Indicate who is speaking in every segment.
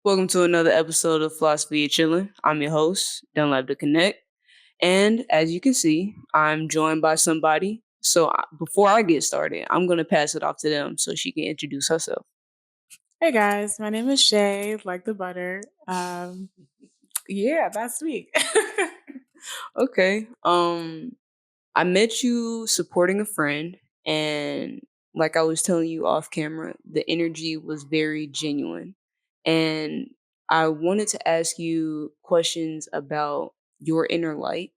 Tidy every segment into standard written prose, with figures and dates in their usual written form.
Speaker 1: Welcome to another episode of Philosophy of Chillin. I'm your host, Dunlap to Connect. And as you can see, I'm joined by somebody. Before I get started, I'm going to pass it off to them so she can introduce herself.
Speaker 2: Hey guys, my name is Shay, like the butter. Yeah, that's sweet.
Speaker 1: Okay. I met you supporting a friend, and like I was telling you off camera, the energy was very genuine. And I wanted to ask you questions about your inner light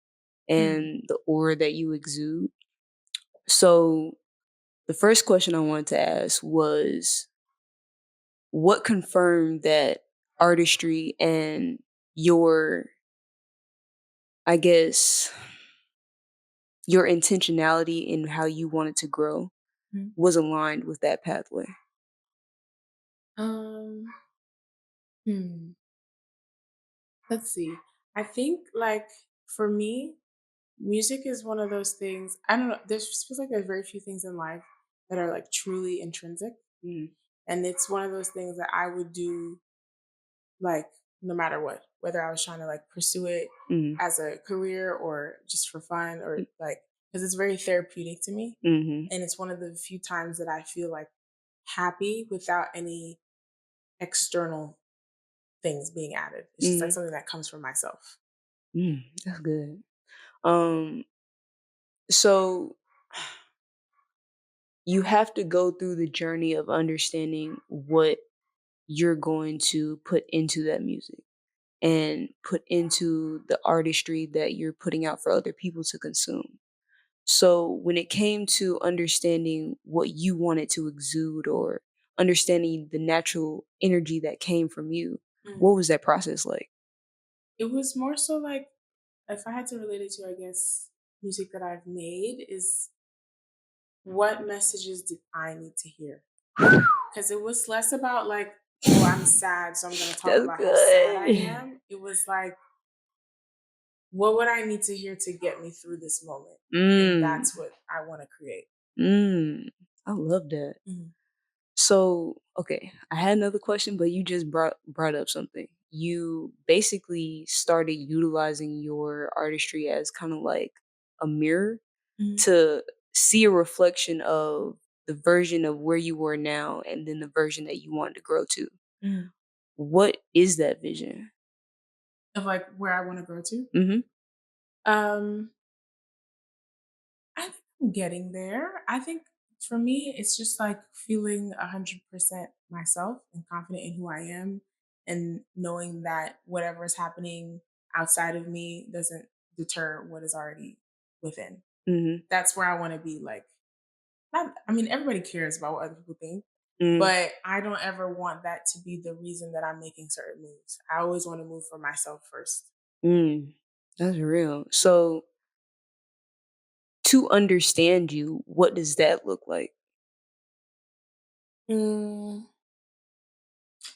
Speaker 2: Mm,
Speaker 1: and the aura that you exude. So, the first question I wanted to ask was what confirmed that artistry and your, I guess, your intentionality in how you wanted to grow
Speaker 2: mm.
Speaker 1: was aligned with that pathway?
Speaker 2: Um, hmm, let's see. I think like for me, music is one of those things. I don't know. There's just feels like there's very few things in life that are like truly intrinsic,
Speaker 1: Mm,
Speaker 2: and it's one of those things that I would do like no matter what, whether I was trying to like pursue it
Speaker 1: mm,
Speaker 2: as a career or just for fun or like because it's very therapeutic to me.
Speaker 1: mhm,
Speaker 2: And it's one of the few times that I feel like happy without any external things being added. It's just like
Speaker 1: mhm,
Speaker 2: something that comes from myself.
Speaker 1: that's good. Um, so you have to go through the journey of understanding what you're going to put into that music and put into the artistry that you're putting out for other people to consume. So when it came to understanding what you wanted to exude or understanding the natural energy that came from you, what
Speaker 2: Mm.
Speaker 1: was that process like?
Speaker 2: It was more so like if I had to relate it to, I guess, music that I've made is what messages did I need to hear? Because it was less about like, oh, I'm sad, so I'm going to talk
Speaker 1: That's
Speaker 2: about how sad I
Speaker 1: good.
Speaker 2: am. It was like, what would I need to hear to get me through this moment? And
Speaker 1: Mm,
Speaker 2: that's what I want to create.
Speaker 1: mm. I love that.
Speaker 2: Mhm.
Speaker 1: So, okay, I had another question, but you just brought up something. You basically started utilizing your artistry as kind of like a mirror
Speaker 2: Mhm.
Speaker 1: to see a reflection of the version of where you were now and then the version that you wanted to grow to.
Speaker 2: Mhm.
Speaker 1: What is that vision?
Speaker 2: Of like where I want to go to.
Speaker 1: Mhm.
Speaker 2: Um, I think I'm getting there. I think for me, it's just like feeling 100% myself and confident in who I am, and knowing that whatever is happening outside of me doesn't deter what is already within.
Speaker 1: Mhm.
Speaker 2: That's where I want to be. Like, I mean, everybody cares about what other people think,
Speaker 1: Mm.
Speaker 2: but I don't ever want that to be the reason that I'm making certain moves. I always want to move for myself first.
Speaker 1: Mm. That's real. So, to understand you, what does that look like?
Speaker 2: Mm,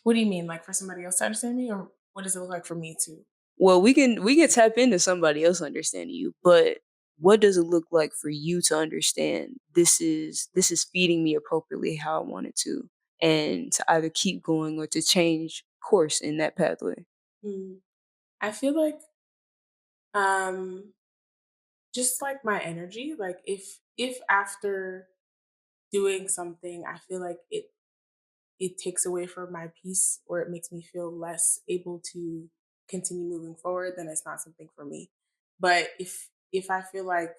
Speaker 2: what do you mean? Like for somebody else to understand me, or what does it look like for me to?
Speaker 1: Well, we can tap into somebody else understanding you, but what does it look like for you to understand this is feeding me appropriately how I want it to, and to either keep going or to change course in that pathway?
Speaker 2: Mm, I feel like um just like my energy, like if after doing something I feel like it takes away from my peace or it makes me feel less able to continue moving forward, then it's not something for me. But if I feel like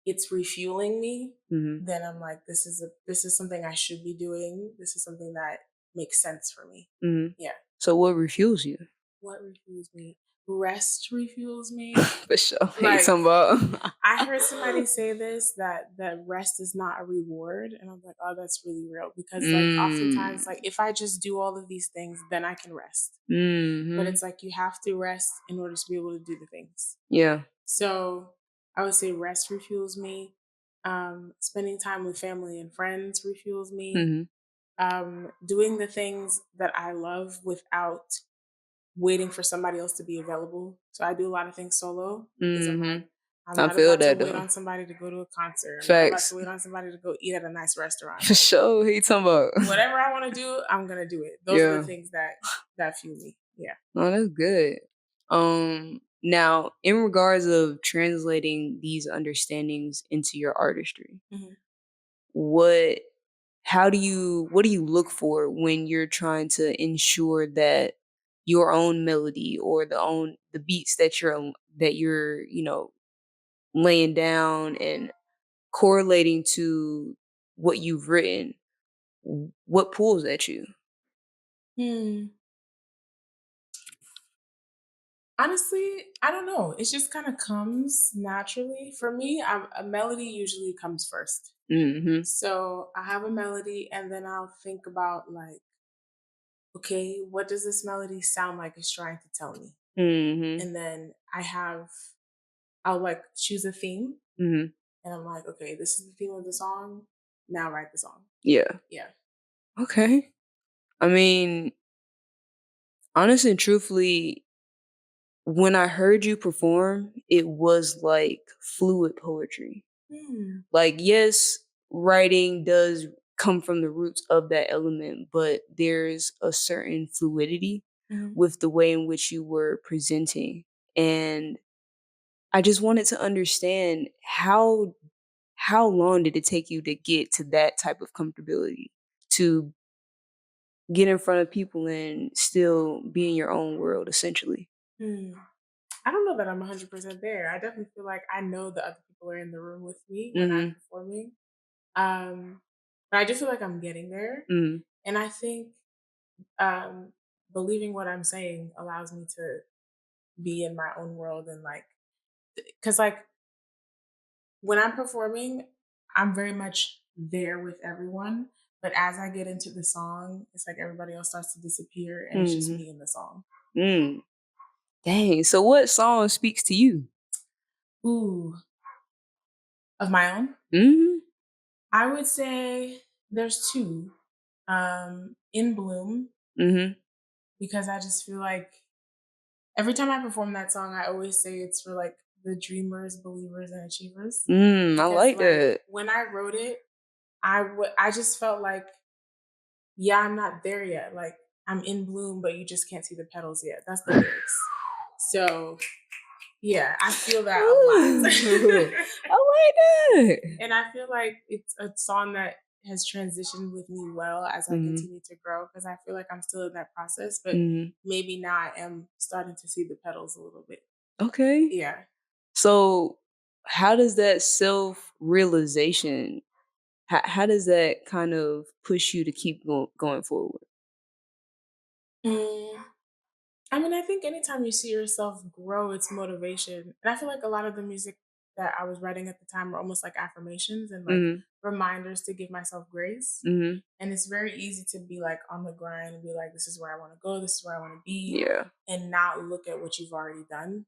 Speaker 2: it's refueling me,
Speaker 1: Mhm.
Speaker 2: then I'm like this is something I should be doing. This is something that makes sense for me.
Speaker 1: Mhm.
Speaker 2: Yeah.
Speaker 1: So what refuels you?
Speaker 2: What refuels me? Rest refuels me.
Speaker 1: For sure. You
Speaker 2: Like
Speaker 1: talking about
Speaker 2: I heard somebody say this that rest is not a reward, and I'm like, oh, that's really real because like
Speaker 1: Mm.
Speaker 2: oftentimes like if I just do all of these things, then I can rest. But
Speaker 1: Mhm.
Speaker 2: it's like you have to rest in order to be able to do the things.
Speaker 1: Yeah.
Speaker 2: So I would say rest refuels me. Spending time with family and friends refuels me.
Speaker 1: Mhm.
Speaker 2: Doing the things that I love without waiting for somebody else to be available. So I do a lot of things solo because I'm like,
Speaker 1: Mhm.
Speaker 2: I'm
Speaker 1: I
Speaker 2: not
Speaker 1: feel
Speaker 2: about to
Speaker 1: that
Speaker 2: wait
Speaker 1: though.
Speaker 2: on somebody to go to a concert. I'm not about to
Speaker 1: Facts.
Speaker 2: wait on somebody to go eat at a nice restaurant.
Speaker 1: For
Speaker 2: Like
Speaker 1: sure. Who you talking about?
Speaker 2: whatever I want to do, I'm gonna do it. Those are the
Speaker 1: Yeah.
Speaker 2: things that fuel me. Yeah.
Speaker 1: No, that's good. Now in regards of translating these understandings into your artistry,
Speaker 2: Mhm.
Speaker 1: what what do you look for when you're trying to ensure that your own melody or the beats that you're, laying down and correlating to what you've written, what pulls at you?
Speaker 2: Hmm. Honestly, I don't know. It just kind of comes naturally for me. A melody usually comes first.
Speaker 1: Mhm.
Speaker 2: So I have a melody, and then I'll think about like, okay, what does this melody sound like it's trying to tell me?
Speaker 1: Mhm.
Speaker 2: And then I'll like choose a theme,
Speaker 1: Mhm.
Speaker 2: and I'm like, okay, this is the theme of the song. Now write the song.
Speaker 1: Yeah.
Speaker 2: Yeah.
Speaker 1: Okay. I mean, honestly and truthfully, when I heard you perform, it was like fluid poetry.
Speaker 2: Hmm.
Speaker 1: Like, yes, writing does come from the roots of that element, but there's a certain fluidity
Speaker 2: Mhm.
Speaker 1: with the way in which you were presenting. And I just wanted to understand how long did it take you to get to that type of comfortability to get in front of people and still be in your own world essentially?
Speaker 2: Hmm. I don't know that I'm 100% there. I definitely feel like I know the other people are in the room with me when I'm
Speaker 1: Mhm.
Speaker 2: performing. Um, but I do feel like I'm getting there.
Speaker 1: Mhm.
Speaker 2: And I think um, believing what I'm saying allows me to be in my own world and like, because like when I'm performing, I'm very much there with everyone. But as I get into the song, it's like everybody else starts to disappear and it's just
Speaker 1: Mhm.
Speaker 2: me in the song.
Speaker 1: Mm. Dang. So what song speaks to you?
Speaker 2: Ooh, of my own?
Speaker 1: Mhm.
Speaker 2: I would say there's two. In Bloom,
Speaker 1: Mhm.
Speaker 2: because I just feel like every time I perform that song, I always say it's for like the dreamers, believers, and achievers.
Speaker 1: I
Speaker 2: Because
Speaker 1: like
Speaker 2: like
Speaker 1: that.
Speaker 2: when I wrote it, I just felt like, yeah, I'm not there yet. Like I'm in bloom, but you just can't see the petals yet. That's the lyrics. So yeah, I feel that a
Speaker 1: Ooh,
Speaker 2: lot.
Speaker 1: I like that.
Speaker 2: And I feel like it's a song that has transitioned with me well as I
Speaker 1: Mhm.
Speaker 2: continue to grow because I feel like I'm still in that process, but
Speaker 1: Mhm.
Speaker 2: maybe now I am starting to see the petals a little bit.
Speaker 1: Okay.
Speaker 2: Yeah.
Speaker 1: So how does that self-realization how does that kind of push you to keep going forward?
Speaker 2: Mm, I mean, I think anytime you see yourself grow, it's motivation. And I feel like a lot of the music that I was writing at the time were almost like affirmations and like
Speaker 1: Mhm.
Speaker 2: reminders to give myself grace.
Speaker 1: Mhm.
Speaker 2: And it's very easy to be like on the grind and be like, this is where I want to go, this is where I want to be,
Speaker 1: Yeah.
Speaker 2: and not look at what you've already done.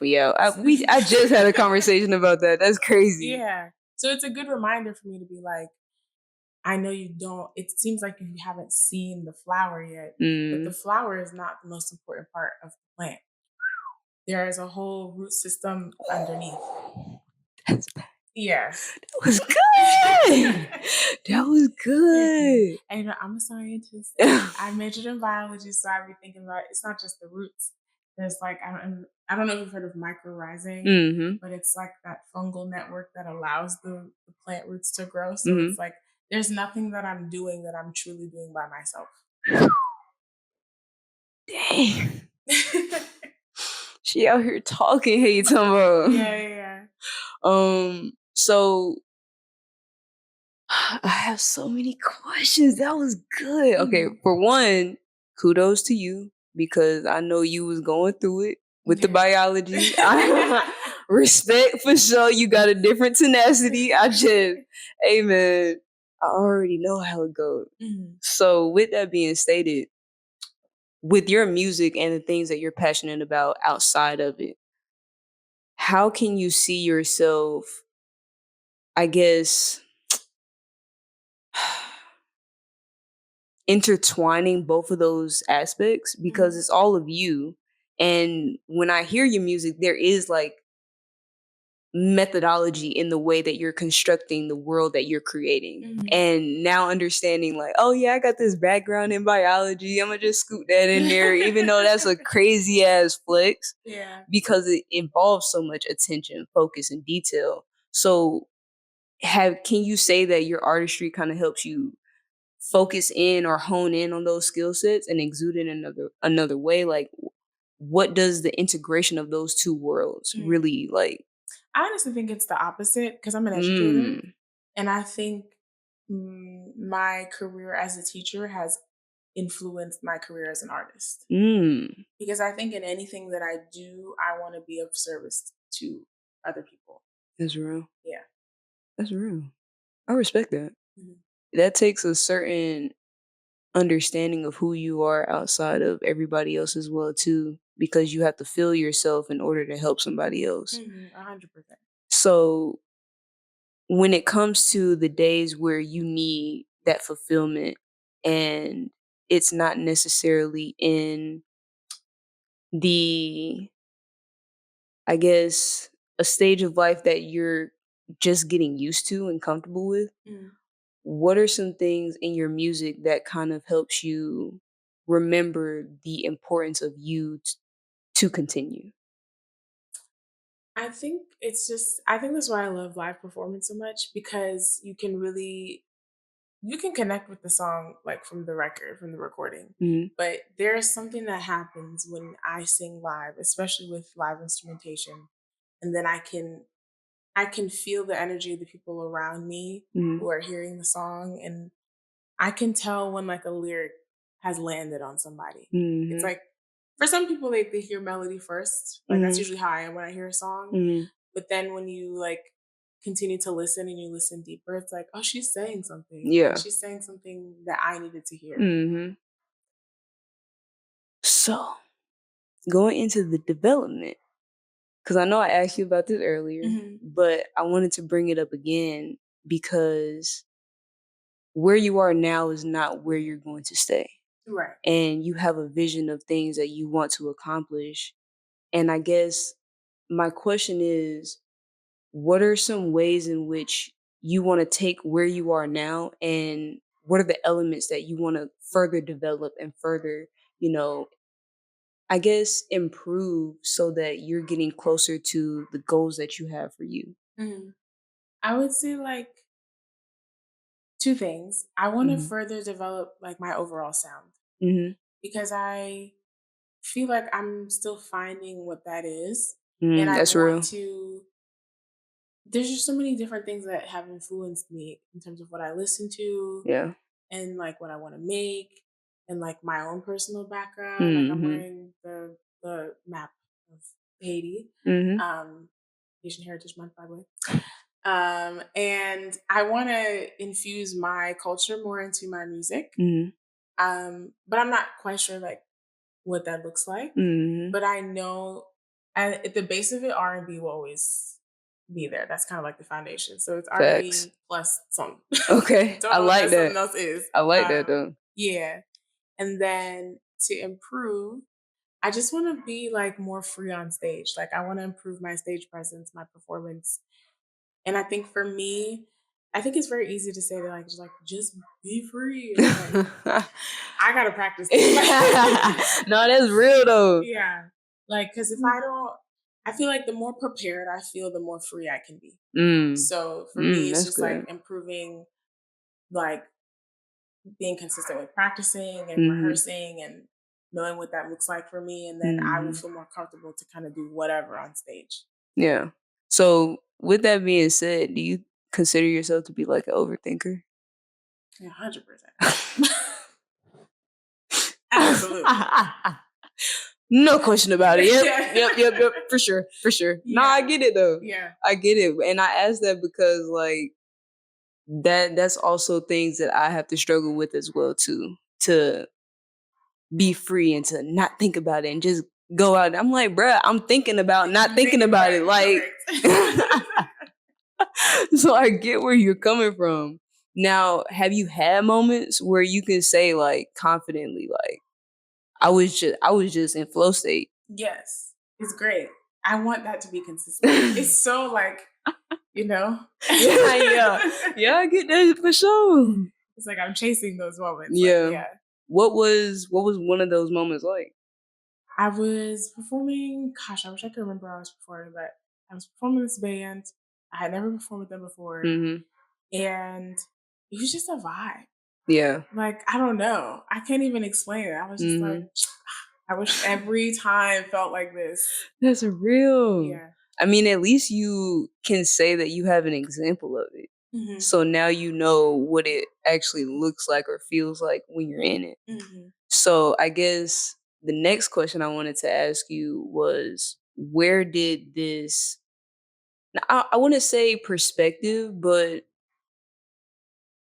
Speaker 1: Yeah, I just had a conversation about that. That's crazy.
Speaker 2: Yeah. So it's a good reminder for me to be like, I know you don't, it seems like you haven't seen the flower yet, but the
Speaker 1: Mm.
Speaker 2: flower is not the most important part of the plant. There is a whole root system underneath.
Speaker 1: That's
Speaker 2: Yeah.
Speaker 1: that was good. That was
Speaker 2: Thank you.
Speaker 1: good.
Speaker 2: And I'm a scientist. I majored in biology, so I be thinking about it's not just the roots. There's like I don't know if you've heard of mycorrhizing,
Speaker 1: Mhm.
Speaker 2: but it's like that fungal network that allows the plant roots to grow. So it's
Speaker 1: Mhm.
Speaker 2: like there's nothing that I'm doing that I'm truly doing by myself.
Speaker 1: Dang.
Speaker 2: yeah,
Speaker 1: She out here talking, hey, you talking
Speaker 2: yeah,
Speaker 1: about.
Speaker 2: yeah.
Speaker 1: So I have so many questions. That was good. Okay,
Speaker 2: Mhm.
Speaker 1: for one, kudos to you because I know you was going through it with the
Speaker 2: Yeah.
Speaker 1: biology. I respect for sure. You got a different tenacity. Hey man, I already know how it goes.
Speaker 2: Mhm.
Speaker 1: So with that being stated, with your music and the things that you're passionate about outside of it, how can you see yourself, I guess, intertwining both of those aspects because
Speaker 2: Mhm.
Speaker 1: it's all of you. And when I hear your music, there is like methodology in the way that you're constructing the world that you're creating.
Speaker 2: Mhm.
Speaker 1: And now understanding like, oh yeah, I got this background in biology. I'm gonna just scoop that in there, even though that's a crazy ass flex
Speaker 2: Yeah.
Speaker 1: because it involves so much attention, focus, and detail. So have can you say that your artistry kind of helps you focus in or hone in on those skill sets and exude in another way? Like what does the integration of those two worlds
Speaker 2: Mm.
Speaker 1: really like?
Speaker 2: I honestly think it's the opposite because I'm an educator,
Speaker 1: Mm,
Speaker 2: and I think my career as a teacher has influenced my career as an artist.
Speaker 1: mm,
Speaker 2: Because I think in anything that I do, I want to be of service to other people.
Speaker 1: that's real.
Speaker 2: Yeah.
Speaker 1: That's real. I respect that.
Speaker 2: Mhm.
Speaker 1: That takes a certain understanding of who you are outside of everybody else as well too, because you have to feel yourself in order to help somebody else.
Speaker 2: 100%.
Speaker 1: So when it comes to the days where you need that fulfillment and it's not necessarily in the, I guess, a stage of life that you're just getting used to and comfortable with,
Speaker 2: Mm.
Speaker 1: what are some things in your music that kind of helps you remember the importance of you to continue?
Speaker 2: I think that's why I love live performance so much because you can connect with the song like from the record, from the recording.
Speaker 1: Mhm,
Speaker 2: But there's something that happens when I sing live, especially with live instrumentation, and then I can feel the energy of the people around me
Speaker 1: mhm,
Speaker 2: who are hearing the song, and I can tell when like a lyric has landed on somebody. It's
Speaker 1: mhm,
Speaker 2: like for some people they hear melody first. Like that's
Speaker 1: mhm,
Speaker 2: usually how I am when I hear a song.
Speaker 1: mhm.
Speaker 2: But then when you like continue to listen and you listen deeper, it's like, oh, she's saying something. And
Speaker 1: Yeah.
Speaker 2: she's saying something that I needed to hear.
Speaker 1: Mhm. So, going into the development, because I know I asked you about this earlier,
Speaker 2: Hmm.
Speaker 1: but I wanted to bring it up again because where you are now is not where you're going to stay.
Speaker 2: Right.
Speaker 1: And you have a vision of things that you want to accomplish. And I guess my question is, what are some ways in which you want to take where you are now and what are the elements that you want to further develop and further, you know, I guess improve so that you're getting closer to the goals that you have for you?
Speaker 2: Hmm. I would say like two things. I want to
Speaker 1: Mhm.
Speaker 2: further develop like my overall sound
Speaker 1: Mhm.
Speaker 2: because I feel like I'm still finding what that is. And
Speaker 1: Mm,
Speaker 2: I
Speaker 1: that's
Speaker 2: want
Speaker 1: real.
Speaker 2: to, there's just so many different things that have influenced me in terms of what I listen to
Speaker 1: Yeah.
Speaker 2: and like what I want to make and like my own personal background. Like I'm
Speaker 1: Mhm.
Speaker 2: wearing the map of Haiti,
Speaker 1: Mhm.
Speaker 2: um, Haitian Heritage Month, by the way. And I want to infuse my culture more into my music.
Speaker 1: Mhm.
Speaker 2: But I'm not quite sure like what that looks like.
Speaker 1: Mhm.
Speaker 2: But I know at the base of it, R&B will always be there. That's kind of like the foundation. So it's
Speaker 1: Facts.
Speaker 2: R&B plus some.
Speaker 1: Okay.
Speaker 2: Don't
Speaker 1: I
Speaker 2: know what
Speaker 1: like
Speaker 2: that something
Speaker 1: that.
Speaker 2: else is.
Speaker 1: I like that though.
Speaker 2: Yeah. And then to improve, I just want to be like more free on stage. Like I want to improve my stage presence, my performance. And I think for me, I think it's very easy to say that just be free. And I'm like, I gotta practice this.
Speaker 1: No, that's real though.
Speaker 2: Yeah. Like, because if I don't, I feel like the more prepared I feel, the more free I can be.
Speaker 1: Mm.
Speaker 2: So for me,
Speaker 1: Mm,
Speaker 2: it's
Speaker 1: that's
Speaker 2: just like
Speaker 1: good.
Speaker 2: improving, like being consistent with practicing and
Speaker 1: Mhm.
Speaker 2: rehearsing and knowing what that looks like for me. And then I will
Speaker 1: Mhm.
Speaker 2: feel more comfortable to kind of do whatever on stage.
Speaker 1: Yeah. So, with that being said, do you consider yourself to be like an overthinker?
Speaker 2: Yeah, 100%. Absolutely.
Speaker 1: No question about it. Yep. Yep. Yep. Yep. For sure. For sure. No, I
Speaker 2: Yeah.
Speaker 1: get it though.
Speaker 2: Yeah.
Speaker 1: I get it. And I ask that because like that's also things that I have to struggle with as well too. To be free and to not think about it and just go out. I'm like, bruh, I'm thinking about not
Speaker 2: You
Speaker 1: thinking
Speaker 2: think
Speaker 1: about
Speaker 2: right,
Speaker 1: it. Like
Speaker 2: correct.
Speaker 1: so I get where you're coming from. Now, have you had moments where you can say like confidently, like, I was just in flow state?
Speaker 2: Yes. It's great. I want that to be consistent. It's so like, you know?
Speaker 1: Yeah, yeah. Yeah, I get that for sure.
Speaker 2: It's like I'm chasing those moments, like,
Speaker 1: Yeah.
Speaker 2: yeah.
Speaker 1: What was one of those moments like?
Speaker 2: I was performing gosh, I wish I could remember where I was performing, but I was performing with this band. I had never performed with them before,
Speaker 1: Mhm.
Speaker 2: and it was just a vibe.
Speaker 1: Yeah.
Speaker 2: Like, I don't know. I can't even explain it. I was just like,
Speaker 1: Mhm.
Speaker 2: I wish every time felt like this.
Speaker 1: That's real.
Speaker 2: Yeah.
Speaker 1: I mean, at least you can say that you have an example of it.
Speaker 2: Mhm.
Speaker 1: So now you know what it actually looks like or feels like when you're in it.
Speaker 2: Mhm.
Speaker 1: So I guess the next question I wanted to ask you was where did this now, I wouldn't say perspective, but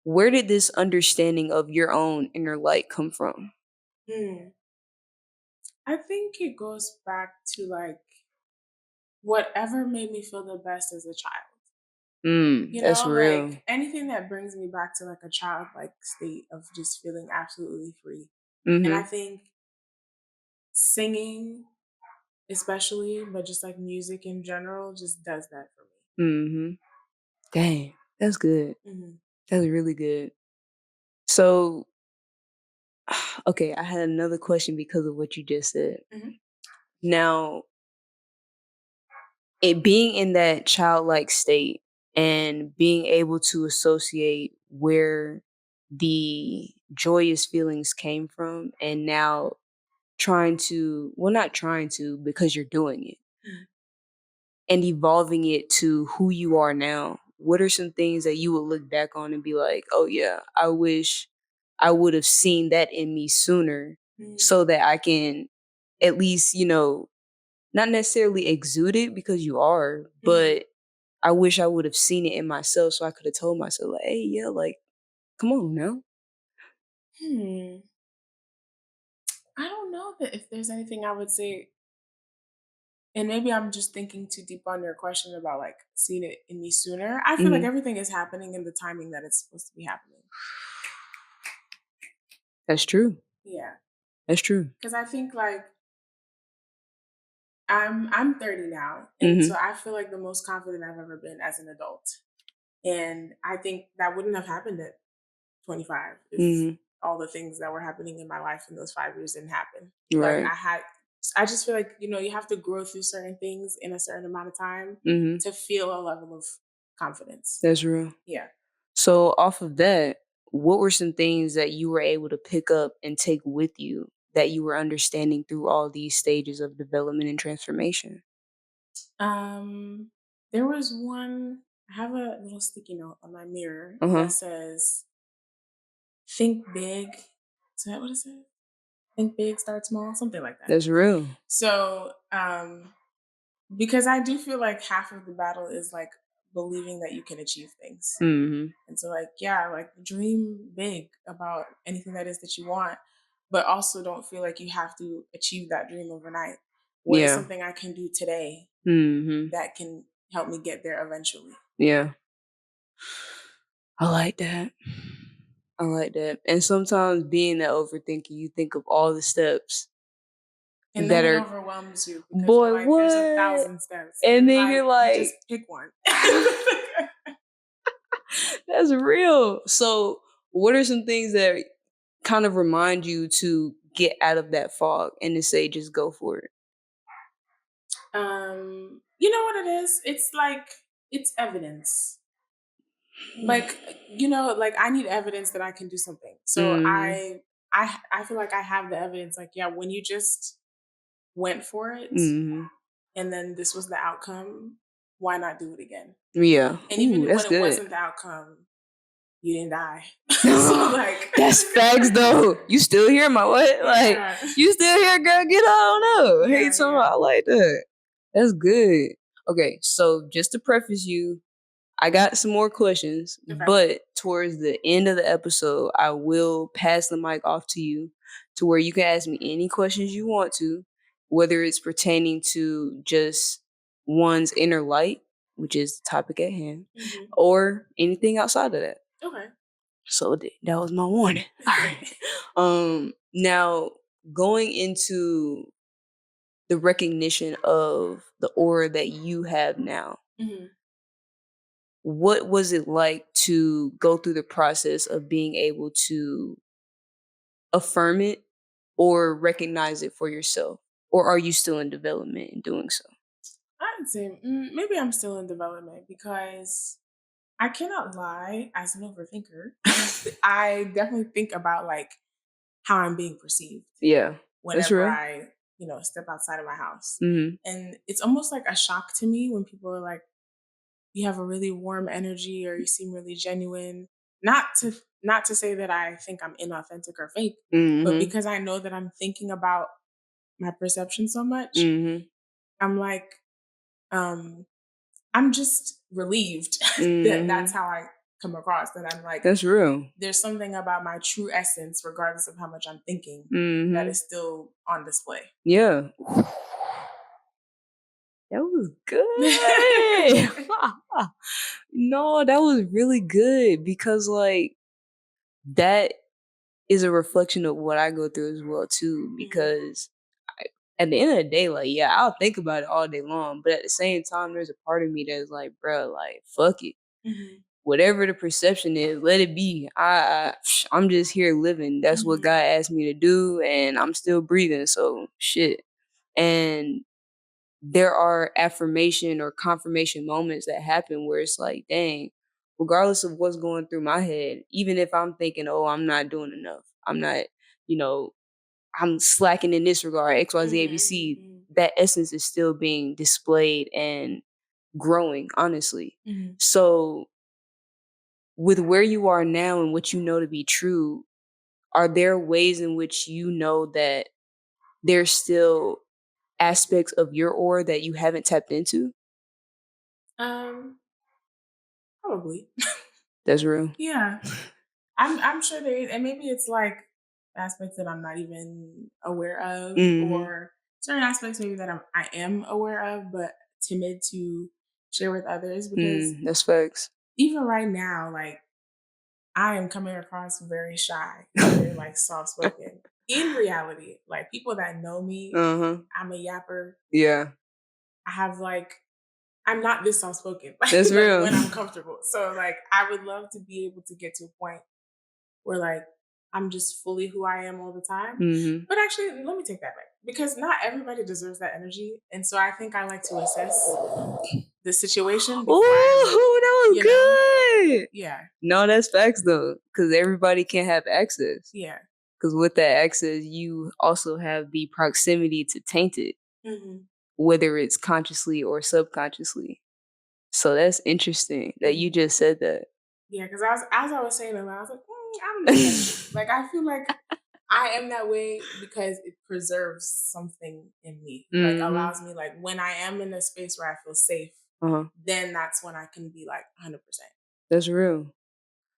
Speaker 1: where did this understanding of your own inner light come from?
Speaker 2: Mm. I think it goes back to like whatever made me feel the best as a child. You
Speaker 1: That's
Speaker 2: know,
Speaker 1: real.
Speaker 2: like anything that brings me back to like a childlike state of just feeling absolutely free. And I
Speaker 1: Mhm.
Speaker 2: think singing, especially, but just like music in general, just does that for
Speaker 1: Mhm. Dang, that's good.
Speaker 2: me.
Speaker 1: That's really good. So, okay, I had another question because of what you just said.
Speaker 2: Hmm.
Speaker 1: Now, it being in that childlike state and being able to associate where the joyous feelings came from and now trying to, well, not trying to because you're doing it
Speaker 2: Hmm.
Speaker 1: and evolving it to who you are now. What are some things that you would look back on and be like, oh yeah, I wish I would have seen that in me sooner so
Speaker 2: Hmm.
Speaker 1: that I can at least, not necessarily exude it because you are,
Speaker 2: Hmm.
Speaker 1: but I wish I would have seen it in myself so I could have told myself, like, hey, yeah, like, come on now.
Speaker 2: Hmm. I don't know that if there's anything I would say, and maybe I'm just thinking too deep on your question about like seeing it in me sooner. I feel like
Speaker 1: Mhm.
Speaker 2: everything is happening in the timing that it's supposed to be happening.
Speaker 1: That's true.
Speaker 2: Yeah,
Speaker 1: That's true.
Speaker 2: because I think like I'm 30 now, and so
Speaker 1: Mhm.
Speaker 2: I feel like the most confident I've ever been as an adult. And I think that wouldn't have happened at 25 if
Speaker 1: Mhm.
Speaker 2: all the things that were happening in my life in those 5 years didn't happen. Like
Speaker 1: Right.
Speaker 2: I just feel like, you have to grow through certain things in a certain amount of time
Speaker 1: Mhm.
Speaker 2: to feel a level of confidence.
Speaker 1: That's real.
Speaker 2: Yeah.
Speaker 1: So off of that, what were some things that you were able to pick up and take with you that you were understanding through all these stages of development and transformation?
Speaker 2: Um, there was one, I have a little sticky note on my mirror
Speaker 1: Uh-huh.
Speaker 2: that says, think big. Is that what it says? Think big, start small, something like that.
Speaker 1: That's real.
Speaker 2: So, because I do feel like half of the battle is like believing that you can achieve things.
Speaker 1: Mhm.
Speaker 2: And so, like, yeah, like dream big about anything that is that you want, but also don't feel like you have to achieve that dream overnight. What is
Speaker 1: Yeah.
Speaker 2: something I can do today
Speaker 1: Mhm.
Speaker 2: that can help me get there eventually?
Speaker 1: Yeah. I like that. I like that. And sometimes being that overthinker, you think of all the steps
Speaker 2: And then
Speaker 1: that
Speaker 2: it
Speaker 1: are,
Speaker 2: overwhelms you because you're
Speaker 1: boy,
Speaker 2: like, there's a
Speaker 1: what?
Speaker 2: thousand steps.
Speaker 1: And
Speaker 2: And
Speaker 1: then
Speaker 2: like,
Speaker 1: you're
Speaker 2: you
Speaker 1: like,
Speaker 2: just pick one.
Speaker 1: that's real. So, what are some things that kind of remind you to get out of that fog and to say, just go for it?
Speaker 2: You know what it is? It's like, it's evidence. Like, like I need evidence that I can do something. So
Speaker 1: Mhm.
Speaker 2: I feel like I have the evidence. Like, yeah, when you just went for it,
Speaker 1: Mhm.
Speaker 2: and then this was the outcome, why not do it again?
Speaker 1: Yeah.
Speaker 2: And
Speaker 1: Ooh,
Speaker 2: even when
Speaker 1: that's
Speaker 2: it
Speaker 1: good.
Speaker 2: wasn't the outcome, you didn't die. So like,
Speaker 1: That's facts though. You still here, my what? Like,
Speaker 2: yeah,
Speaker 1: you still here, girl? Get on up. Hey,
Speaker 2: yeah,
Speaker 1: so
Speaker 2: yeah.
Speaker 1: I like that. That's good. Okay, so just to preface you, I got some more questions,
Speaker 2: Okay.
Speaker 1: but towards the end of the episode, I will pass the mic off to you to where you can ask me any questions you want to, whether it's pertaining to just one's inner light, which is the topic at hand,
Speaker 2: Hmm.
Speaker 1: or anything outside of that.
Speaker 2: Okay.
Speaker 1: So that was my warning. All right. Now going into the recognition of the aura that you have now,
Speaker 2: Mhm.
Speaker 1: what was it like to go through the process of being able to affirm it or recognize it for yourself? Or are you still in development in doing so?
Speaker 2: I'd say maybe I'm still in development because I cannot lie. As an overthinker, I definitely think about like how I'm being perceived
Speaker 1: Yeah, that's
Speaker 2: whenever
Speaker 1: real.
Speaker 2: I, step outside of my house.
Speaker 1: Mhm.
Speaker 2: And it's almost like a shock to me when people are like, you have a really warm energy or you seem really genuine. Not to say that I think I'm inauthentic or fake, but
Speaker 1: Mhm.
Speaker 2: because I know that I'm thinking about my perception so much,
Speaker 1: Mhm.
Speaker 2: I'm like, um, I'm just relieved that that's
Speaker 1: Mhm.
Speaker 2: how I come across. That I'm like,
Speaker 1: That's real.
Speaker 2: there's something about my true essence, regardless of how much I'm thinking, that
Speaker 1: Mhm.
Speaker 2: is still on display.
Speaker 1: Yeah. That was good. No, that was really good because, like, that is a reflection of what I go through as well too,
Speaker 2: Mhm,
Speaker 1: because I at the end of the day, like, yeah, I'll think about it all day long, but at the same time, there's a part of me that's like, "Bro, like, fuck it.
Speaker 2: mhm,
Speaker 1: Whatever the perception is, let it be. I'm just here living. That's what
Speaker 2: mhm,
Speaker 1: God asked me to do, and I'm still breathing, so shit." And there are affirmation or confirmation moments that happen where it's like, dang, regardless of what's going through my head, even if I'm thinking, oh, I'm not doing enough, I'm not, you know, I'm slacking in this regard,
Speaker 2: mhm,
Speaker 1: XYZ,
Speaker 2: mhm,
Speaker 1: ABC,
Speaker 2: mhm,
Speaker 1: that essence is still being displayed and growing, honestly.
Speaker 2: mhm.
Speaker 1: So, with where you are now and what you know to be true, are there ways in which you know that there's still aspects of your aura that you haven't tapped into?
Speaker 2: Um, Probably.
Speaker 1: That's real.
Speaker 2: Yeah. I'm sure there is, and maybe it's like aspects that I'm not even aware of,
Speaker 1: Mhm.
Speaker 2: or certain aspects maybe that I am aware of, but timid to share with others because
Speaker 1: Mm, that's facts.
Speaker 2: even right now, like I am coming across very shy and very like soft spoken. In reality, like people that know me,
Speaker 1: Uh-huh.
Speaker 2: I'm a yapper.
Speaker 1: Yeah,
Speaker 2: I have like I'm not this soft spoken,
Speaker 1: that's
Speaker 2: like
Speaker 1: real.
Speaker 2: when I'm comfortable. So like I would love to be able to get to a point where like I'm just fully who I am all the time.
Speaker 1: Mhm.
Speaker 2: But actually, let me take that back because not everybody deserves that energy. And so I think I like to assess the situation before I
Speaker 1: Ooh, that was
Speaker 2: you know,
Speaker 1: good.
Speaker 2: yeah,
Speaker 1: No, that's facts though, because everybody can't have access.
Speaker 2: yeah.
Speaker 1: Because with that access, you also have the proximity to taint it,
Speaker 2: Hmm.
Speaker 1: whether it's consciously or subconsciously. So that's interesting that you
Speaker 2: Hmm.
Speaker 1: just said that.
Speaker 2: Yeah, because as I was saying it, I was like, I'm that energy. Like I feel like I am that way because it preserves something in me. Like
Speaker 1: Mhm.
Speaker 2: allows me like when I am in a space where I feel safe,
Speaker 1: Uh-huh.
Speaker 2: then that's when I can be like 100%.
Speaker 1: That's real.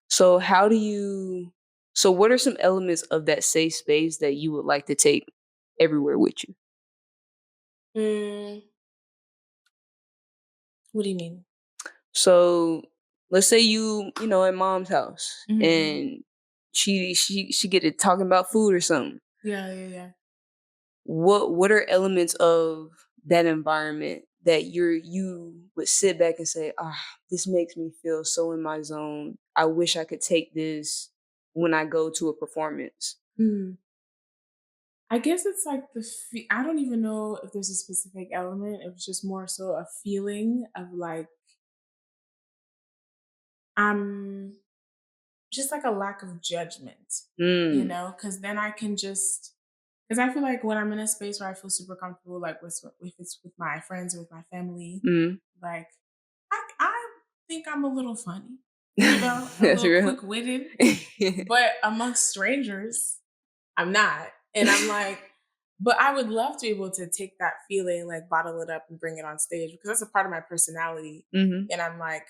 Speaker 1: So how do you so what are some elements of that safe space that you would like to take everywhere with you?
Speaker 2: Mm, what do you mean?
Speaker 1: So let's say you know, at mom's house
Speaker 2: Mhm, mhm.
Speaker 1: and she get to talking about food or something.
Speaker 2: Yeah, yeah, yeah.
Speaker 1: What are elements of that environment that you would sit back and say, "Ah, this makes me feel so in my zone. I wish I could take this when I go to a performance."
Speaker 2: Mm. I guess it's like I don't even know if there's a specific element. It was just more so a feeling of like I'm just like a lack of judgment,
Speaker 1: Mm.
Speaker 2: because then I can just because I feel like when I'm in a space where I feel super comfortable, like if it's with my friends or with my family,
Speaker 1: Mm.
Speaker 2: like I think I'm a little funny, a
Speaker 1: That's
Speaker 2: little
Speaker 1: real.
Speaker 2: quick witted, but amongst strangers, I'm not. And I'm like, but I would love to be able to take that feeling, like bottle it up and bring it on stage because that's a part of my personality.
Speaker 1: Mhm.
Speaker 2: And I'm like,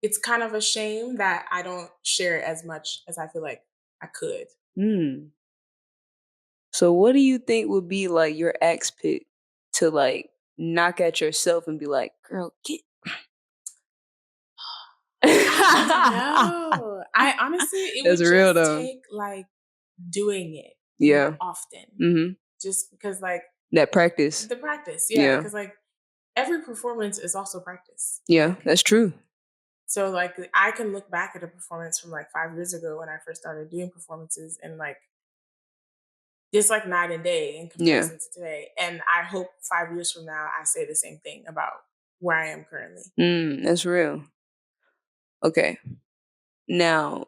Speaker 2: it's kind of a shame that I don't share it as much as I feel like I could.
Speaker 1: Mm. So what do you think would be like your axe pick to like knock at yourself and be like, "Girl, get."
Speaker 2: I don't know. I honestly, it
Speaker 1: That's
Speaker 2: would
Speaker 1: real
Speaker 2: just
Speaker 1: though.
Speaker 2: take like doing it more
Speaker 1: Yeah.
Speaker 2: often
Speaker 1: Mhm.
Speaker 2: just because like
Speaker 1: That practice.
Speaker 2: The practice, yeah,
Speaker 1: Yeah.
Speaker 2: because like every performance is also practice.
Speaker 1: Yeah,
Speaker 2: Like
Speaker 1: that's true.
Speaker 2: so, like I can look back at a performance from like 5 years ago when I first started doing performances, and like it's like night and day in
Speaker 1: Yeah.
Speaker 2: comparison to today. And I hope 5 years from now I say the same thing about where I am currently.
Speaker 1: That's real. Okay. Now,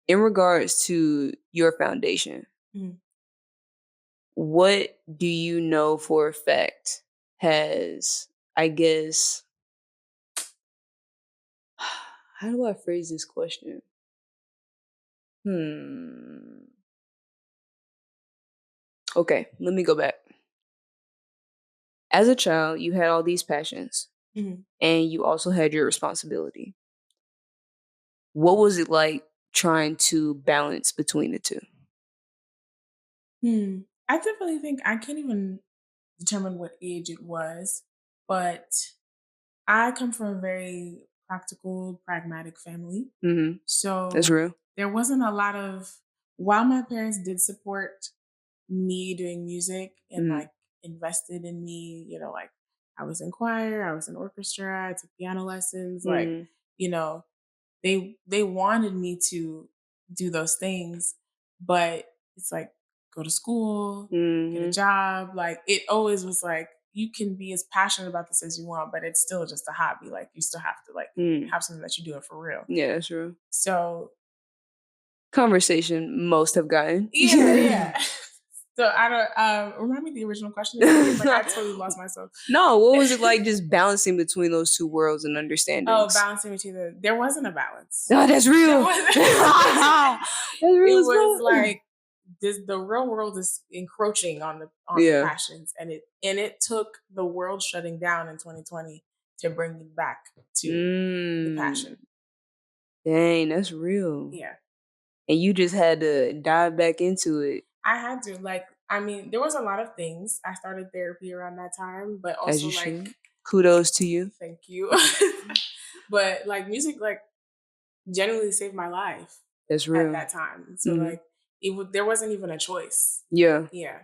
Speaker 1: in regards to your foundation,
Speaker 2: Mhm.
Speaker 1: what do you know for a fact has, I guess, how do I phrase this question? Hmm. Okay, let me go back. As a child, you had all these passions
Speaker 2: Mhm.
Speaker 1: and you also had your responsibility. What was it like trying to balance between the two?
Speaker 2: Hmm. I definitely think I can't even determine what age it was, but I come from a very practical, pragmatic family.
Speaker 1: Mhm. That's
Speaker 2: So
Speaker 1: real.
Speaker 2: there wasn't a lot of, while my parents did support me doing music and
Speaker 1: Mhm.
Speaker 2: like invested in me, like I was in choir, I was in orchestra, I took piano lessons, like,
Speaker 1: Mhm.
Speaker 2: you know, they wanted me to do those things, but it's like go to school, get a
Speaker 1: Mhm.
Speaker 2: job. Like it always was like you can be as passionate about this as you want, but it's still just a hobby. Like you still have to like
Speaker 1: Mm.
Speaker 2: have something that you're doing for real.
Speaker 1: Yeah, that's real.
Speaker 2: So
Speaker 1: Conversation most have gotten.
Speaker 2: yeah, yeah. So I don't remind me the original question again because like I totally lost myself.
Speaker 1: No, what was it like just balancing between those 2 worlds and
Speaker 2: Oh,
Speaker 1: understandings?
Speaker 2: balancing between there wasn't a balance.
Speaker 1: No, that's
Speaker 2: There
Speaker 1: real.
Speaker 2: wasn't.
Speaker 1: That's real
Speaker 2: It
Speaker 1: as
Speaker 2: was
Speaker 1: fuck.
Speaker 2: like the real world is encroaching on the
Speaker 1: Yeah.
Speaker 2: passions, and it took the world shutting down in 2020 to bring me back to the
Speaker 1: Mm.
Speaker 2: passion.
Speaker 1: Dang, that's real.
Speaker 2: Yeah,
Speaker 1: And you just had to dive back into it
Speaker 2: I had to like. I mean, there was a lot of things. I started therapy around that time, but
Speaker 1: as
Speaker 2: also
Speaker 1: you
Speaker 2: like,
Speaker 1: should. Kudos to you.
Speaker 2: thank you. But like music, like genuinely saved my life
Speaker 1: That's
Speaker 2: at
Speaker 1: real.
Speaker 2: that time. So
Speaker 1: Mhm.
Speaker 2: like, there wasn't even a choice.
Speaker 1: Yeah.
Speaker 2: Yeah,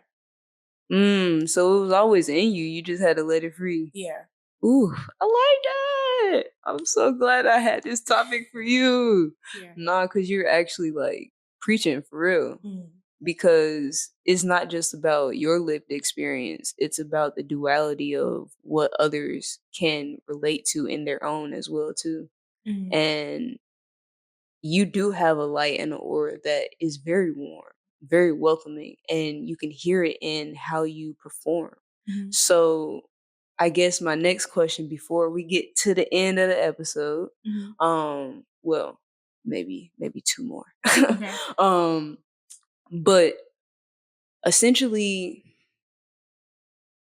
Speaker 1: So it was always in you, you just had to let it free.
Speaker 2: yeah,
Speaker 1: Ooh, I like that. I'm so glad I had this topic for you.
Speaker 2: yeah.
Speaker 1: Nah, cause you're actually, like, preaching for real.
Speaker 2: Mhm.
Speaker 1: Because it's not just about your lived experience, it's about the duality of what others can relate to in their own as well too.
Speaker 2: Mhm.
Speaker 1: And you do have a light and an aura that is very warm, very welcoming, and you can hear it in how you perform.
Speaker 2: Mhm.
Speaker 1: So, I guess my next question before we get to the end of the episode,
Speaker 2: Mhm.
Speaker 1: well, maybe 2 more.
Speaker 2: Okay.
Speaker 1: um, but essentially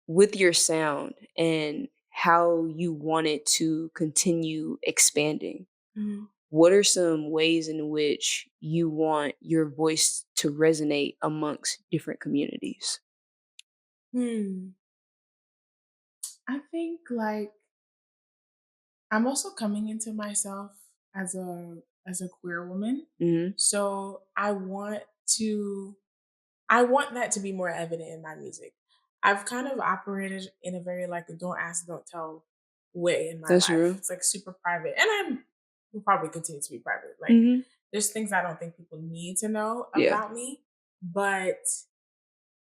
Speaker 1: with your sound and how you want it to continue expanding,
Speaker 2: Mhm.
Speaker 1: what are some ways in which you want your voice to resonate amongst different communities?
Speaker 2: Hmm. I think like I'm also coming into myself as a queer woman.
Speaker 1: Mhm.
Speaker 2: So to I want that to be more evident in my music. I've kind of operated in a very like a don't ask, don't tell way in my
Speaker 1: That's
Speaker 2: life.
Speaker 1: real.
Speaker 2: It's like super private. And I will probably continue to be private. Like
Speaker 1: Mhm.
Speaker 2: there's things I don't think people need to know
Speaker 1: Yeah.
Speaker 2: about me. But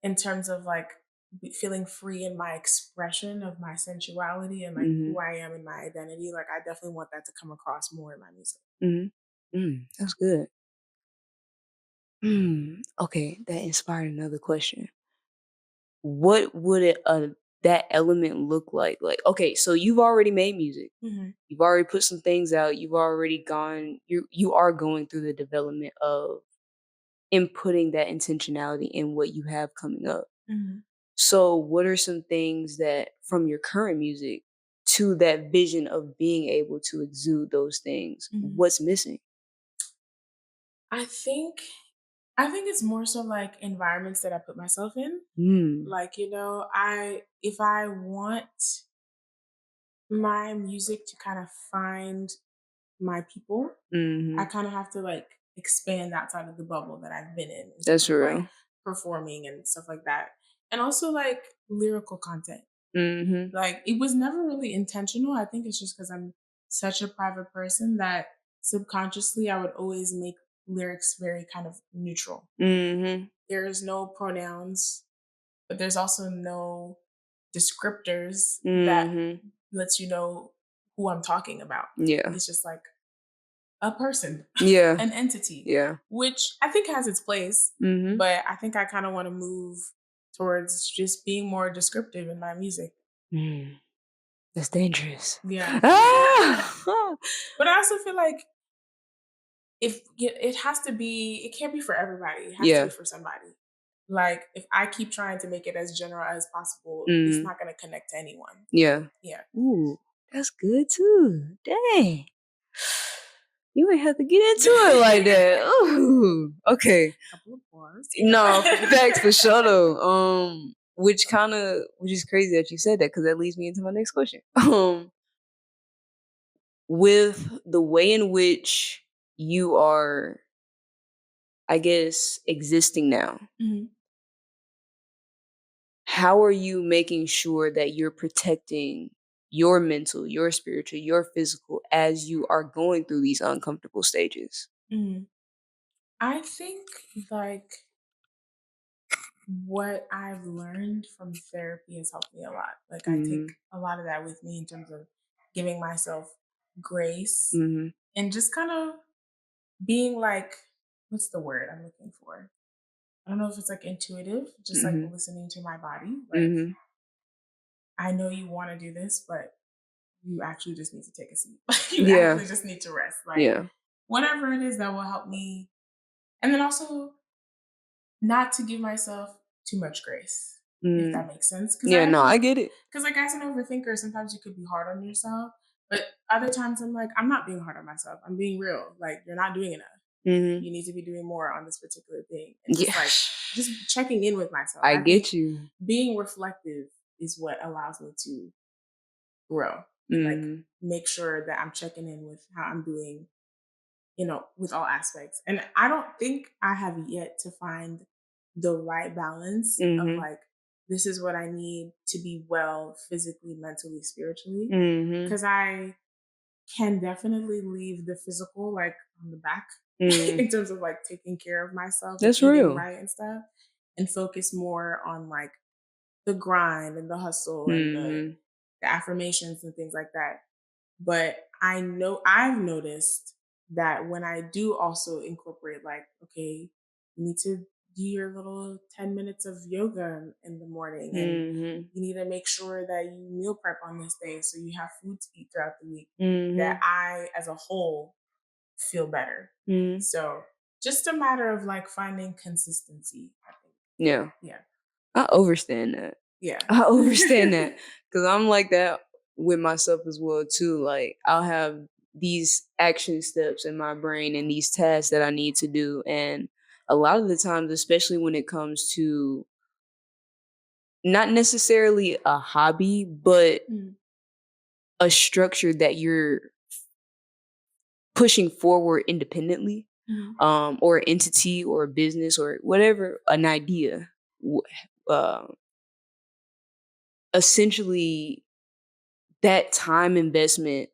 Speaker 2: in terms of like feeling free in my expression of my sensuality and like
Speaker 1: Mhm.
Speaker 2: who I am and my identity, like I definitely want that to come across more in my music.
Speaker 1: Mhm. That's good. Okay, that inspired another question. What would that element look like? Like, okay, so you've already made music.
Speaker 2: Hmm.
Speaker 1: You've already put some things out. You've already gone. You are going through the development of inputting that intentionality in what you have coming up.
Speaker 2: Hmm.
Speaker 1: So, what are some things that from your current music to that vision of being able to exude those things?
Speaker 2: Hmm.
Speaker 1: What's missing?
Speaker 2: I think I think it's more so like environments that I put myself in.
Speaker 1: Mm.
Speaker 2: Like, I if I want my music to kind of find my people, I
Speaker 1: Mhm.
Speaker 2: kind of have to like expand outside of the bubble that I've been in terms
Speaker 1: That's
Speaker 2: of like
Speaker 1: real.
Speaker 2: performing and stuff like that. And also like lyrical content.
Speaker 1: Mhm.
Speaker 2: Like, it was never really intentional. I think it's just because 'cause I'm such a private person that subconsciously I would always make lyrics very kind of neutral.
Speaker 1: Mhm.
Speaker 2: There is no pronouns, but there's also no descriptors that
Speaker 1: Mhm.
Speaker 2: lets you know who I'm talking about.
Speaker 1: Yeah.
Speaker 2: It's just like a person,
Speaker 1: Yeah.
Speaker 2: an entity,
Speaker 1: Yeah.
Speaker 2: which I think has its place,
Speaker 1: Mhm.
Speaker 2: but I think I kind of want to move towards just being more descriptive in my music.
Speaker 1: Mm. That's dangerous.
Speaker 2: Yeah.
Speaker 1: Ah!
Speaker 2: But I also feel like if it has to be, it can't be for everybody. It has to be
Speaker 1: Yeah.
Speaker 2: for somebody. Like if I keep trying to make it as general as possible, it's
Speaker 1: Mhm.
Speaker 2: not going to connect to anyone.
Speaker 1: Yeah.
Speaker 2: Yeah.
Speaker 1: Ooh, that's good too. Dang. You ain't have to get into it like that. Ooh. Okay.
Speaker 2: Couple of bars.
Speaker 1: No,
Speaker 2: Yeah.
Speaker 1: facts for sure though. Which is crazy that you said that because that leads me into my next question. With the way in which you are, I guess, existing now,
Speaker 2: Mhm.
Speaker 1: how are you making sure that you're protecting your mental, your spiritual, your physical as you are going through these uncomfortable stages?
Speaker 2: Mhm. I think like what I've learned from therapy has helped me a lot. Like I take
Speaker 1: Mhm.
Speaker 2: a lot of that with me in terms of giving myself grace
Speaker 1: Mhm.
Speaker 2: and just kind of being like, what's the word I'm looking for? I don't know if it's like intuitive, just like
Speaker 1: Mhm.
Speaker 2: listening to my body. Like,
Speaker 1: Mhm.
Speaker 2: I know you want to do this, but you actually just need to take a seat. You
Speaker 1: Yeah.
Speaker 2: actually just need to rest. Like,
Speaker 1: Yeah.
Speaker 2: whatever it is that will help me. And then also, not to give myself too much grace, if that
Speaker 1: Mm.
Speaker 2: makes sense. Because
Speaker 1: Yeah,
Speaker 2: I
Speaker 1: no,
Speaker 2: feel
Speaker 1: I
Speaker 2: like,
Speaker 1: get it.
Speaker 2: because like as an overthinker, sometimes you could be hard on yourself. But other times I'm like, I'm not being hard on myself. I'm being real. Like, you're not doing enough.
Speaker 1: Mhm.
Speaker 2: You need to be doing more on this particular thing. And
Speaker 1: Yeah.
Speaker 2: just like, just checking in with myself.
Speaker 1: I
Speaker 2: I think
Speaker 1: get you.
Speaker 2: being reflective is what allows me to grow and like
Speaker 1: Mhm.
Speaker 2: make sure that I'm checking in with how I'm doing, with all aspects. And I don't think I have yet to find the right balance of
Speaker 1: Mhm.
Speaker 2: like, this is what I need to be well physically, mentally, spiritually.
Speaker 1: Mhm.
Speaker 2: Cause I can definitely leave the physical like on the back
Speaker 1: Mm.
Speaker 2: in terms of like taking care of myself and
Speaker 1: That's
Speaker 2: eating
Speaker 1: real.
Speaker 2: right and stuff and focus more on like the grind and the hustle and
Speaker 1: Mhm.
Speaker 2: the affirmations and things like that. But I know I've noticed that when I do also incorporate, like, okay, you need to do your little 10 minutes of yoga in the morning, and
Speaker 1: Mhm.
Speaker 2: you need to make sure that you meal prep on this day so you have food to eat throughout the week, that
Speaker 1: Mhm.
Speaker 2: I, as a whole, feel better.
Speaker 1: Mhm.
Speaker 2: So just a matter of like finding consistency, I think.
Speaker 1: Yeah.
Speaker 2: Yeah.
Speaker 1: I overstand that.
Speaker 2: Yeah.
Speaker 1: I overstand that because I'm like that with myself as well too. Like I'll have these action steps in my brain and these tasks that I need to do, and a lot of the times, especially when it comes to not necessarily a hobby, but
Speaker 2: Mm,
Speaker 1: a structure that you're pushing forward independently,
Speaker 2: mm,
Speaker 1: or an entity or a business or whatever, an idea. w- Uh, Essentially, that time investment,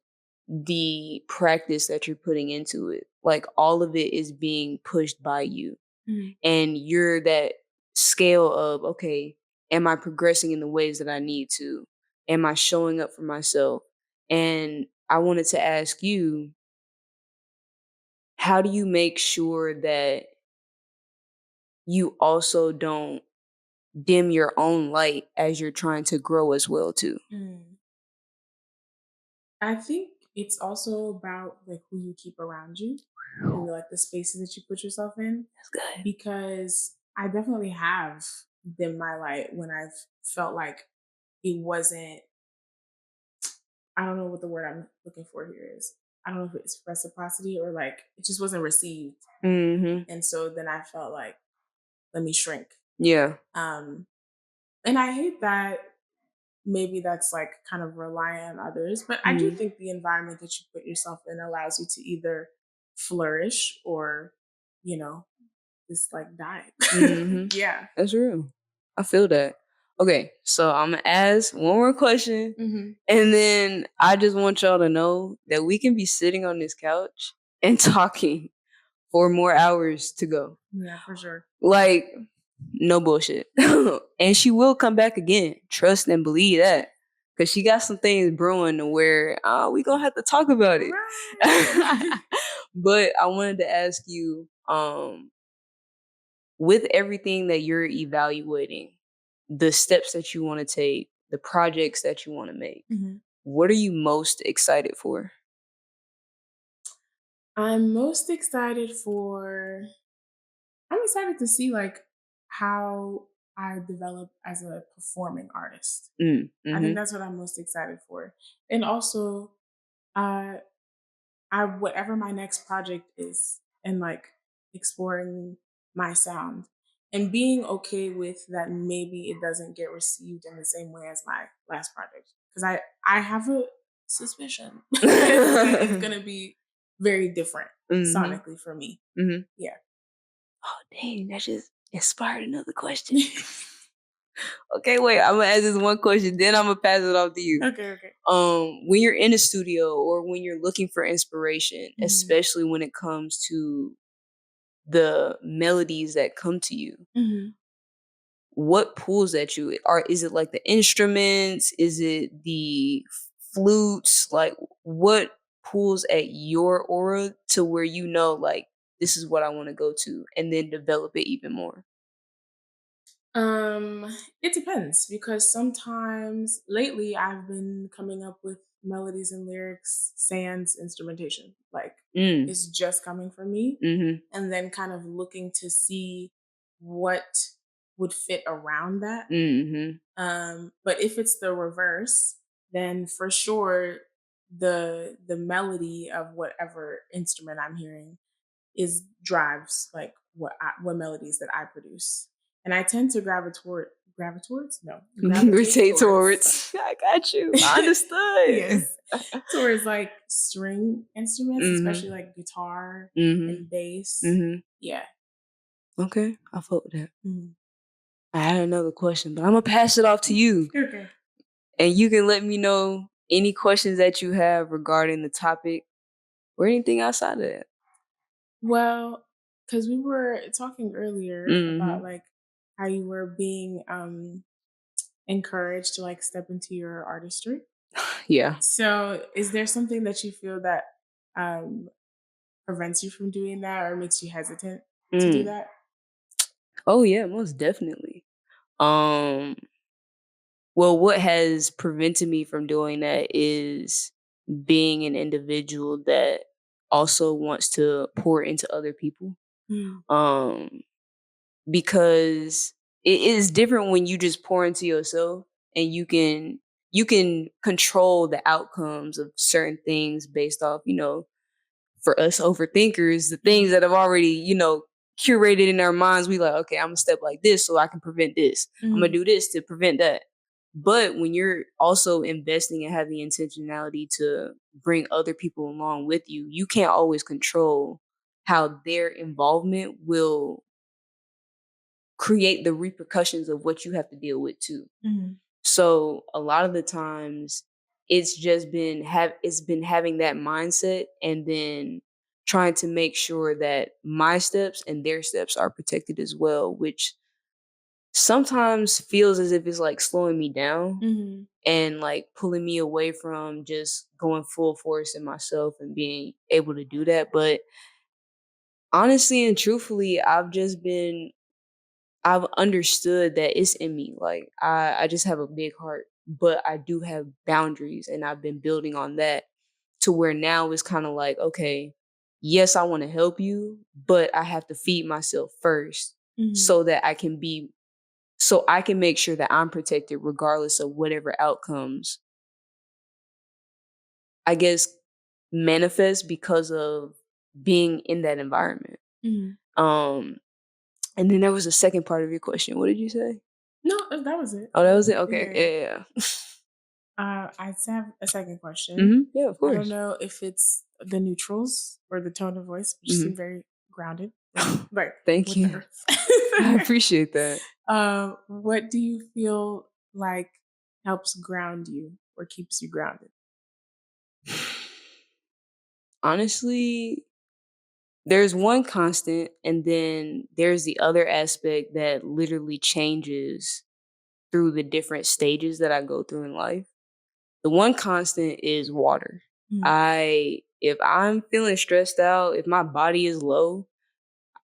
Speaker 1: the practice that you're putting into it, like all of it is being pushed by you.
Speaker 2: mm,
Speaker 1: And you're that scale of, okay, am I progressing in the ways that I need to? Am I showing up for myself? And I wanted to ask you, how do you make sure that you also don't dim your own light as you're trying to grow as well too?
Speaker 2: mm. I think it's also about like who you keep around you and like the spaces that you put yourself in,
Speaker 1: That's good.
Speaker 2: because I definitely have dimmed my light when I've felt like it wasn't, I don't know what the word I'm looking for here is. I don't know if it's reciprocity or like it just wasn't received.
Speaker 1: Mhm.
Speaker 2: And so then I felt like, let me shrink.
Speaker 1: Yeah.
Speaker 2: Um and I hate that maybe that's like kind of rely on others. But I do
Speaker 1: Mhm.
Speaker 2: think the environment that you put yourself in allows you to either flourish or, you know, just like die.
Speaker 1: Mhm.
Speaker 2: Yeah.
Speaker 1: That's real. I feel that. Okay, so I'm gonna ask one more question,
Speaker 2: Mhm.
Speaker 1: and then I just want y'all to know that we can be sitting on this couch and talking for more hours to go.
Speaker 2: Yeah, for sure.
Speaker 1: Like, no bullshit. And she will come back again. Trust and believe that. Cause she got some things brewing to where we gonna have to talk about it.
Speaker 2: Right.
Speaker 1: But I wanted to ask you, with everything that you're evaluating, the steps that you want to take, the projects that you want to make,
Speaker 2: Mhm.
Speaker 1: what are you most excited for?
Speaker 2: I'm most excited for I'm excited to see, like, how I develop as a performing artist. I think
Speaker 1: Mhm.
Speaker 2: that's what I'm most excited for. And also, uh, I whatever my next project is and, like, exploring my sound and being okay with that maybe it doesn't get received in the same way as my last project. Because I have a suspicion that it's
Speaker 1: Mhm.
Speaker 2: gonna be very different sonically for me.
Speaker 1: Mhm.
Speaker 2: Yeah.
Speaker 1: Oh, dang, that just inspired another question. Okay, wait, I'm gonna ask this one question, then I'm gonna pass it off to you.
Speaker 2: Okay, okay.
Speaker 1: When you're in a studio or when you're looking for inspiration,
Speaker 2: Mhm.
Speaker 1: especially when it comes to the melodies that come to you,
Speaker 2: Mhm.
Speaker 1: what pulls at you? Or is it like the instruments? Is it the flutes? Like, what pulls at your aura to where you know, like, this is what I want to go to, and then develop it even more?
Speaker 2: Um, it depends because sometimes lately I've been coming up with melodies and lyrics sans instrumentation. Like
Speaker 1: Mm.
Speaker 2: it's just coming from me
Speaker 1: Mhm.
Speaker 2: and then kind of looking to see what would fit around that.
Speaker 1: Mhm.
Speaker 2: But if it's the reverse, then for sure the melody of whatever instrument I'm hearing is drives like what melodies that I produce, and I tend to gravitate
Speaker 1: Gravitate
Speaker 2: towards
Speaker 1: towards. I got you. I understood.
Speaker 2: yes towards like string instruments, especially
Speaker 1: Mhm.
Speaker 2: like guitar
Speaker 1: Mhm.
Speaker 2: and bass.
Speaker 1: Mhm.
Speaker 2: Yeah.
Speaker 1: Okay, I fuck with that.
Speaker 2: Mhm.
Speaker 1: I had another question, but I'm gonna pass it off to you,
Speaker 2: Okay.
Speaker 1: and you can let me know any questions that you have regarding the topic or anything outside of that.
Speaker 2: Well, because we were talking earlier about
Speaker 1: Mhm.
Speaker 2: like how you were being encouraged to like step into your artistry.
Speaker 1: Yeah.
Speaker 2: So, is there something that you feel that um, prevents you from doing that or makes you hesitant to do
Speaker 1: Mm.
Speaker 2: that?
Speaker 1: Oh yeah, most definitely. Um, well, what has prevented me from doing that is being an individual that also wants to pour into other people.
Speaker 2: Mm,
Speaker 1: Um, because it is different when you just pour into yourself and you can control the outcomes of certain things based off, for us overthinkers, the things
Speaker 2: mhm,
Speaker 1: that have already, curated in our minds, we like, okay, I'm gonna step like this so I can prevent this. I'm gonna
Speaker 2: mhm,
Speaker 1: do this to prevent that. But when you're also investing and have the intentionality to bring other people along with you, you can't always control how their involvement will create the repercussions of what you have to deal with too.
Speaker 2: mhm,
Speaker 1: So a lot of the times it's been having that mindset and then trying to make sure that my steps and their steps are protected as well, which sometimes feels as if it's like slowing me down
Speaker 2: mhm,
Speaker 1: and like pulling me away from just going full force in myself and being able to do that. But honestly and truthfully, I've understood that it's in me. Like I just have a big heart, but I do have boundaries and I've been building on that to where now it's kind of like, okay, yes, I want to help you, but I have to feed myself first
Speaker 2: mhm,
Speaker 1: so that I can make sure that I'm protected regardless of whatever outcomes I guess manifest because of being in that environment.
Speaker 2: mhm.
Speaker 1: Um and then there was a second part of your question. What did you say?
Speaker 2: No, that was it.
Speaker 1: Oh, that
Speaker 2: That
Speaker 1: was
Speaker 2: was
Speaker 1: it?
Speaker 2: it.
Speaker 1: Okay.
Speaker 2: Yeah, yeah.
Speaker 1: Yeah, yeah.
Speaker 2: I just have a second question.
Speaker 1: Mhm. Yeah, of
Speaker 2: I don't
Speaker 1: course.
Speaker 2: know if it's the neutrals or the tone of voice, but you seem
Speaker 1: Mhm.
Speaker 2: very grounded, like
Speaker 1: Thank
Speaker 2: with the
Speaker 1: you.
Speaker 2: earth.
Speaker 1: I appreciate that.
Speaker 2: What do you feel like helps ground you or keeps you grounded?
Speaker 1: Honestly, there's one constant, and then there's the other aspect that literally changes through the different stages that I go through in life. The one constant is water.
Speaker 2: Mm.
Speaker 1: If I'm feeling stressed out, if my body is low,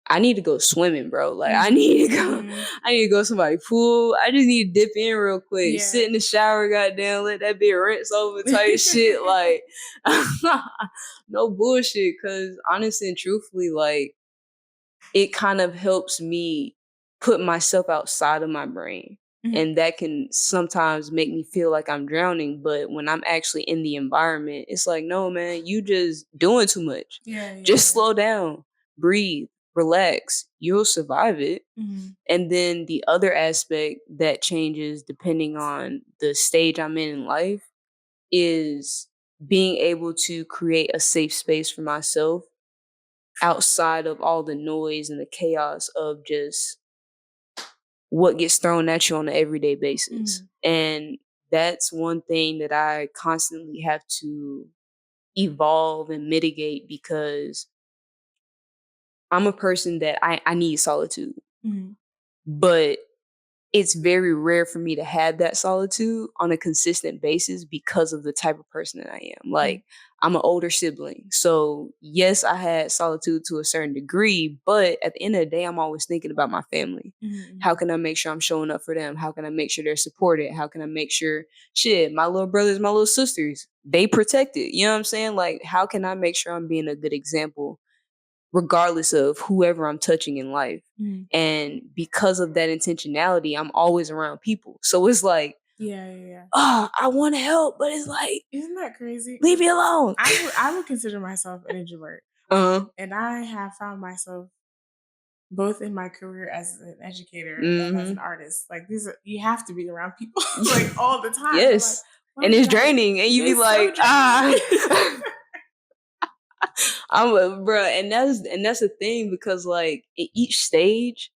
Speaker 1: I need to go swimming, bro. Like I
Speaker 2: Mhm.
Speaker 1: need to go,
Speaker 2: Mhm.
Speaker 1: I need to go to somebody's pool. I just need to dip in real quick,
Speaker 2: Yeah.
Speaker 1: sit in the shower, goddamn, let that bit rinse over type shit. Like no bullshit. Cause honestly and truthfully, like it kind of helps me put myself outside of my brain.
Speaker 2: Mhm.
Speaker 1: And that can sometimes make me feel like I'm drowning. But when I'm actually in the environment, it's like, no, man, you just doing too much.
Speaker 2: Yeah, yeah,
Speaker 1: Just
Speaker 2: yeah.
Speaker 1: slow down, breathe, relax. You'll survive it.
Speaker 2: Mhm.
Speaker 1: And then the other aspect that changes depending on the stage I'm in life is being able to create a safe space for myself outside of all the noise and the chaos of just what gets thrown at you on an everyday basis.
Speaker 2: Mhm.
Speaker 1: And that's one thing that I constantly have to evolve and mitigate because I'm a person that I need solitude.
Speaker 2: Mhm.
Speaker 1: But it's very rare for me to have that solitude on a consistent basis because of the type of person that I am.
Speaker 2: Mhm.
Speaker 1: Like, I'm an older sibling. So, yes, I had solitude to a certain degree, but at the end of the day, I'm always thinking about my family. How
Speaker 2: Mhm.
Speaker 1: can I make sure I'm showing up for them? How can I make sure they're supported? How can I make sure, shit, my little brothers, my little sisters, they protected? You know what I'm saying? Like, how can I make sure I'm being a good example regardless of whoever I'm touching in life?
Speaker 2: Mhm.
Speaker 1: And because of that intentionality, I'm always around people. So it's like,
Speaker 2: Yeah, yeah, yeah.
Speaker 1: oh, I want to help, but it's like,
Speaker 2: Isn't that crazy?
Speaker 1: leave
Speaker 2: 'Cause
Speaker 1: me alone.
Speaker 2: I would consider myself an introvert,
Speaker 1: Uh-huh.
Speaker 2: and I have found myself both in my career as an educator and as an
Speaker 1: Mm-hmm.
Speaker 2: artist. Like these are you have to be around people like all the time. I'm like,
Speaker 1: Yes.
Speaker 2: what
Speaker 1: And
Speaker 2: is
Speaker 1: it's
Speaker 2: that?
Speaker 1: draining. And you be
Speaker 2: It's so
Speaker 1: like,
Speaker 2: draining.
Speaker 1: ah. Bruh, and that's the thing because like in each stage,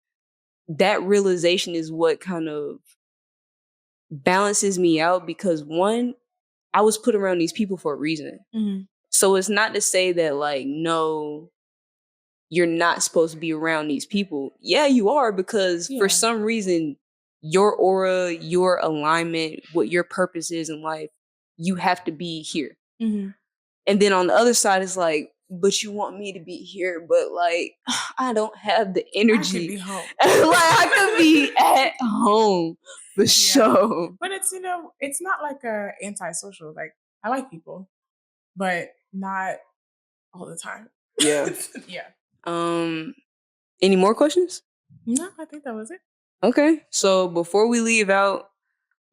Speaker 1: that realization is what kind of balances me out because one, I was put around these people for a reason.
Speaker 2: Mhm.
Speaker 1: So it's not to say that like, no, you're not supposed to be around these people. Yeah, you are because for
Speaker 2: Yeah.
Speaker 1: some reason, your aura, your alignment, what your purpose is in life, you have to be here.
Speaker 2: Mhm.
Speaker 1: And then on the other side, it's like, but you want me to be here, but like, I don't have the
Speaker 2: I could be
Speaker 1: energy.
Speaker 2: home.
Speaker 1: Like, I could be at home for
Speaker 2: Yeah.
Speaker 1: sure.
Speaker 2: But it's not like a antisocial. Like I like people, but not all the time.
Speaker 1: Yeah.
Speaker 2: Yeah.
Speaker 1: Um, any more questions?
Speaker 2: No, I think that was it.
Speaker 1: Okay. So before we leave out,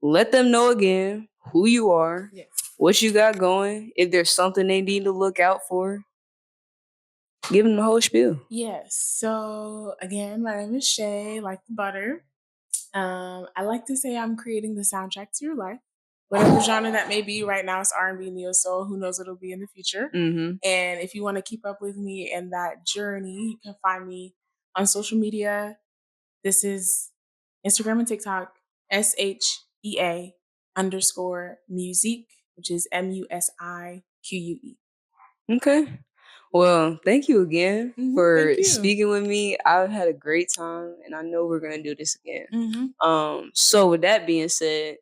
Speaker 1: let them know again who you are,
Speaker 2: Yes.
Speaker 1: what you got going. If there's something they need to look out for, give them the whole spiel.
Speaker 2: Yes. So again, my name is Shay, like the butter. I like to say I'm creating the soundtrack to your life, whatever genre that may be. Right now, it's R&B, neo soul. Who knows what it'll be in the future?
Speaker 1: Mm-hmm.
Speaker 2: And if you want to keep up with me in that journey, you can find me on social media. This is Instagram and TikTok, SHEA underscore musique, which is MUSIQUE.
Speaker 1: Okay. Well, thank you again
Speaker 2: Thank
Speaker 1: for
Speaker 2: you.
Speaker 1: speaking with me. I've had a great time and I know we're gonna do this again.
Speaker 2: Hmm.
Speaker 1: So with that being said,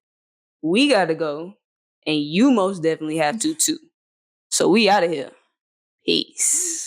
Speaker 1: we gotta go and you most definitely have to too. So we out of here. Peace.